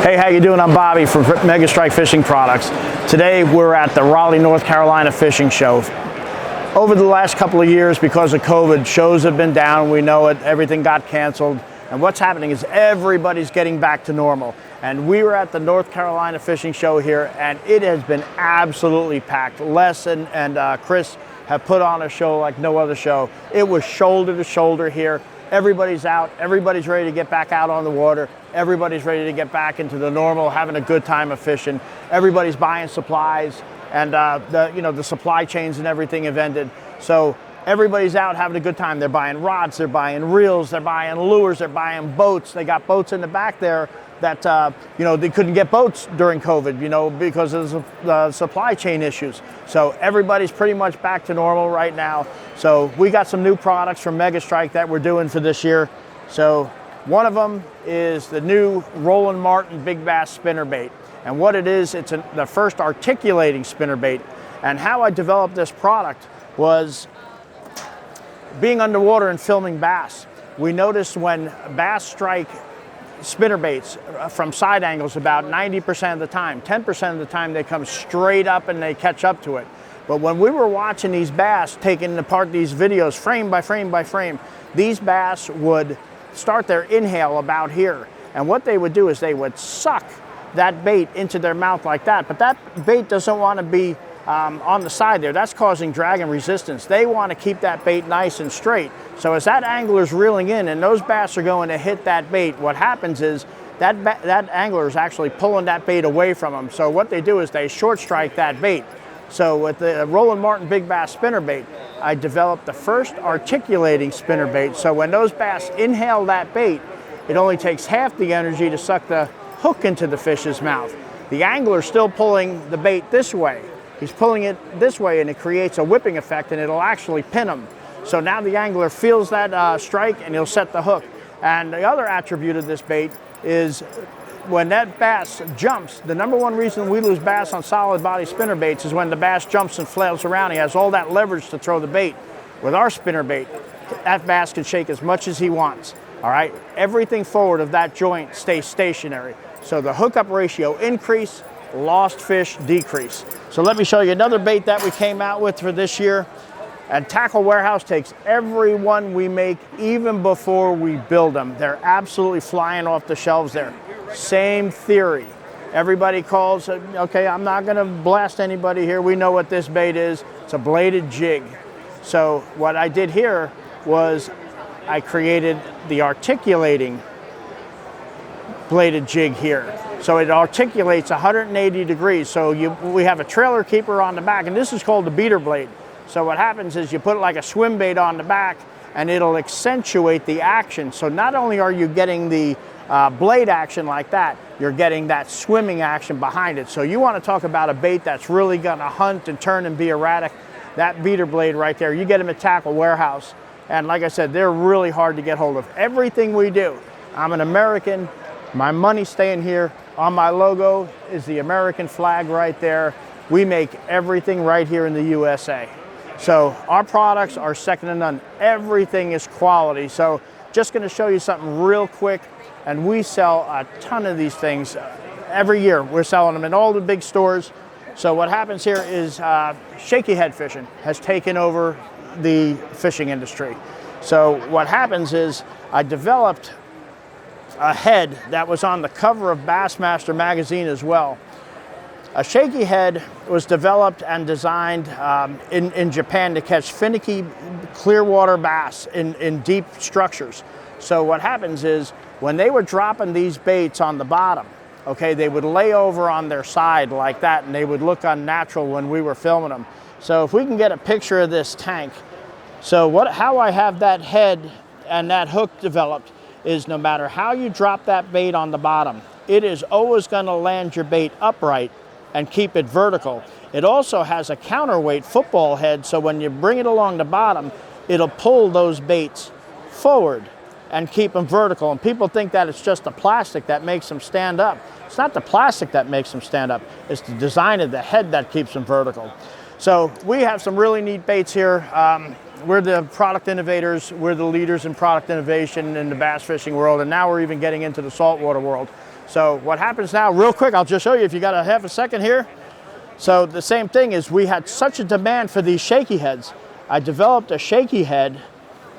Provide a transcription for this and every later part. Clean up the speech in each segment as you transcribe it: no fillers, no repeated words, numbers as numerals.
Hey, how you doing? I'm Bobby from Mega Strike Fishing Products. Today we're at the Raleigh, North Carolina Fishing Show. Over the last couple of years, because of COVID, shows have been down. We know it. Everything got canceled. And what's happening is everybody's getting back to normal. And we were at the North Carolina Fishing Show here, and it has been absolutely packed. Les and Chris have put on a show like no other show. It was shoulder to shoulder here. Everybody's out. Everybody's ready to get back out on the water. Everybody's ready to get back into the normal, having a good time of fishing. Everybody's buying supplies, and the supply chains and everything have ended. So everybody's out having a good time. They're buying rods, they're buying reels, they're buying lures, they're buying boats. They got boats in the back there that they couldn't get boats during COVID, because of the supply chain issues. So everybody's pretty much back to normal right now. So we got some new products from Mega Strike that we're doing for this year. So one of them is the new Roland Martin Big Bass spinnerbait. And what it is, it's the first articulating spinnerbait. And how I developed this product was being underwater and filming bass. We noticed when bass strike spinnerbaits from side angles about 90% of the time, 10% of the time they come straight up and they catch up to it. But when we were watching these bass, taking apart these videos frame by frame by frame, these bass would start their inhale about here. And what they would do is they would suck that bait into their mouth like that. But that bait doesn't want to be on the side there. That's causing drag and resistance. They want to keep that bait nice and straight. So as that angler's reeling in and those bass are going to hit that bait, what happens is that angler is actually pulling that bait away from them. So what they do is they short strike that bait. So with the Roland Martin Big Bass spinnerbait, I developed the first articulating spinnerbait. So when those bass inhale that bait, it only takes half the energy to suck the hook into the fish's mouth. The angler's still pulling the bait this way. He's pulling it this way, and it creates a whipping effect, and it'll actually pin him. So now the angler feels that strike, and he'll set the hook. And the other attribute of this bait is when that bass jumps, the number one reason we lose bass on solid body spinner baits is when the bass jumps and flails around. He has all that leverage to throw the bait. With our spinner bait, that bass can shake as much as he wants. All right, everything forward of that joint stays stationary. So the hookup ratio increase, lost fish decrease. So let me show you another bait that we came out with for this year. And Tackle Warehouse takes every one we make even before we build them. They're absolutely flying off the shelves there. Same theory. Everybody calls, okay, I'm not gonna blast anybody here. We know what this bait is. It's a bladed jig. So what I did here was I created the articulating bladed jig here. So it articulates 180 degrees. So we have a trailer keeper on the back, and this is called the beater blade. So what happens is you put it like a swim bait on the back, and it'll accentuate the action. So not only are you getting the blade action like that, you're getting that swimming action behind it. So you want to talk about a bait that's really gonna hunt and turn and be erratic, that beater blade right there, you get them at Tackle Warehouse. And like I said, they're really hard to get hold of. Everything we do, I'm an American, my money's staying here. On my logo is the American flag right there. We make everything right here in the USA. So our products are second to none. Everything is quality. So just gonna show you something real quick. And we sell a ton of these things every year. We're selling them in all the big stores. So what happens here is shaky head fishing has taken over the fishing industry. So what happens is I developed a head that was on the cover of Bassmaster magazine as well. A shaky head was developed and designed in Japan to catch finicky clearwater bass in deep structures. So what happens is when they were dropping these baits on the bottom, okay, they would lay over on their side like that, and they would look unnatural when we were filming them. So if we can get a picture of this tank, so how I have that head and that hook developed is no matter how you drop that bait on the bottom, it is always going to land your bait upright and keep it vertical. It also has a counterweight football head, so when you bring it along the bottom, it'll pull those baits forward and keep them vertical. And people think that it's just the plastic that makes them stand up. It's not the plastic that makes them stand up. It's the design of the head that keeps them vertical. So we have some really neat baits here. We're the product innovators. We're the leaders in product innovation in the bass fishing world, and now we're even getting into the saltwater world. So what happens now, real quick, I'll just show you if you got a half a second here. So the same thing is we had such a demand for these shaky heads. I developed a shaky head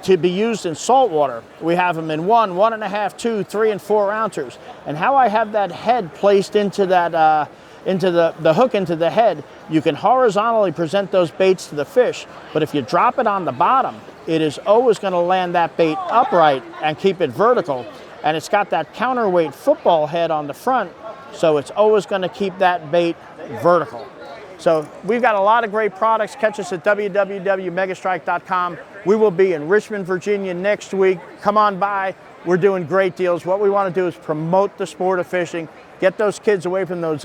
to be used in saltwater. We have them in 1, 1.5, 2, 3, and 4 ounces. And how I have that head placed into that, into the hook into the head, you can horizontally present those baits to the fish, but if you drop it on the bottom, it is always going to land that bait upright and keep it vertical. And it's got that counterweight football head on the front, so it's always going to keep that bait vertical. So we've got a lot of great products. Catch us at www.megastrike.com. We will be in Richmond, Virginia next week. Come on by. We're doing great deals. What we want to do is promote the sport of fishing, get those kids away from those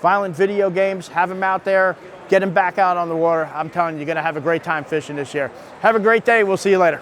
violent video games, have them out there, get them back out on the water. I'm telling you, you're going to have a great time fishing this year. Have a great day. We'll see you later.